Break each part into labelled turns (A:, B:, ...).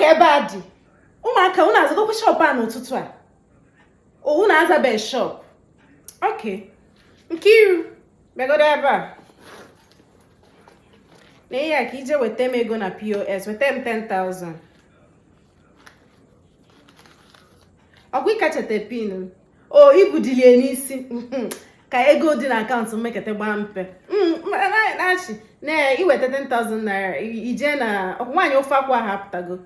A: ka ebe a dị ụmụaka unu azagokwa shop a n'ụtụtụ a unu azabe shop okay Nkiru bịagodo ebe a na ihe a ka ije weta m ego na POS weta m 10,000 ọkwa ịkachata pin ibudilie n'isi ka ego dị na akaụntụ mmekete gbaa mpe nachi na iweta 10,000 naira ije na ọkwa nwaanyị ofe akwa hapụtago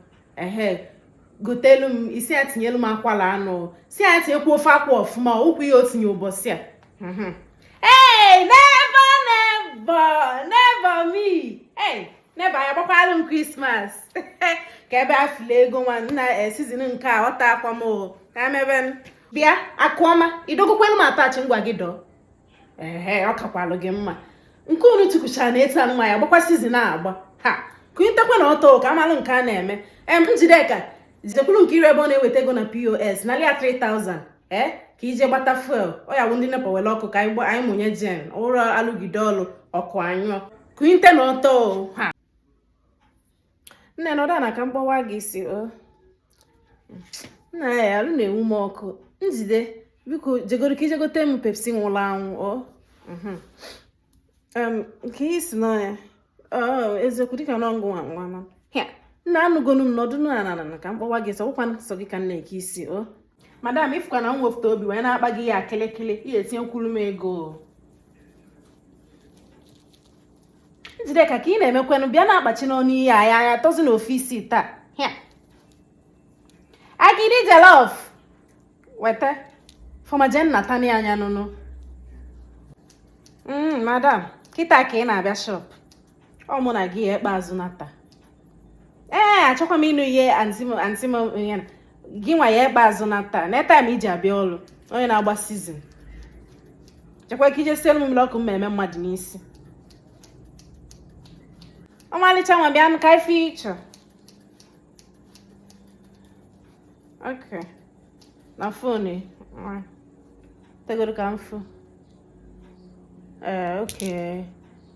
A: gotelu m isi ya tinyelu m akwala anụ si ya tinyekwa ofe akwa ọfụma ụkwụ ihe o tinye ụbọchị a hey never me never ya gbakwalụ m Christmas ka ebe afụla ego nwa nna season nke a ọta akwa m ka mebe bịa akụọma idogokwelu m atachi ngwa gị dọ ọ kakwalụ gị mma nke unu tukwuchara na etu anụnwa ya gbakwa season agba ha kụnyetekwa na ọtọ ka amalụ nke a na-eme Njideka jidekwulu Nkiru ebe ọ na-eweta ego na POS na lia 3,000 ka ije gbata fuel ọ ya bụ ndị nepa wele ọkụ ka anyị mụnye jen ụrọ alụgide ọlụ ọkụ anyụọ kụnyete na ọtọ ha nne nọda na ka mgbawa gị si nna ya alụ na-enwu m ọkụ Njide biko jegoro ka ijegote m Pepsi nwụrụ anwụ nke isi n'ọnya eziokwu dịka n'ọngụ nwa nna anụgonu m nọdụ na ka mkpọwa gị sọkwa nsọ gị ka nna eke isi madam ifukwa na m wepụta obi wee na-akpa gị ya akịlịkịlị ihe etinye kwuru m ego Njideka ka ị na-emekwanụ bịa na-akpachi n'ọnụ ihe aya tọzi n'ofisi taa agidi jollof weta fọmajen na tani anya nụnụ madam kịta ka ị na-abịa shop ọ mụ na gị ekpe azụ nata achọkwa m ịnụ ihe anti m gị nwa ya ekpe azụ nata na time iji abịa ọrụ onye na-agba season chekwa ka ije sielu m ọkụ mmemme mmadụ n'isi ọmalịcha nwa bịa ka ife ịchọ okay na fone tegoro ka mfu okay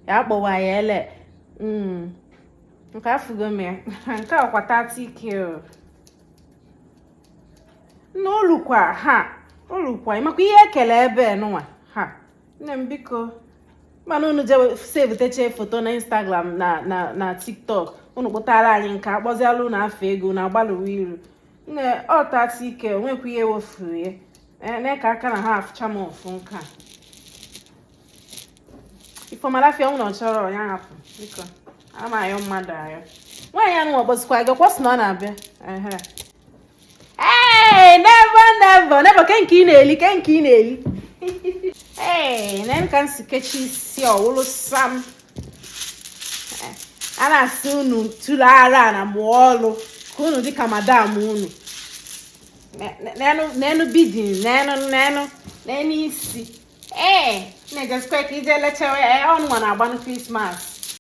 A: ya akpọwa ya ele nke afụgo m ya nke ọkwa 30k n'olukwa olukwa ịmakwa ihe ekele ebe nụnwa nne m biko mana unu je sevuteche foto na Instagram na TikTok unu kpụtara anyị nke akpọzialụ na afọ ego na agbalụwa iru nne ọ 30k onwekwa ihe wefuru ya na-eka aka na ha afụcha m ofu nke a ifeọmalafịa ụnọ chọrọ ya hapụ biko ama ayọ mmadụ ayọ nwaanyị anụ ọkpọzikwa gị kwọsị na ọ na-abịa never ke nke ị na-eli nen ka nsi kechi isi ọwụlụ sam a na-asị unu tụrụ ara na mụọ ọlụ ka unu dịka madam unu nenu bidin nenu isi na-ejesikwa ka ije lechewe ọnụnwa na-agbanụ Krismas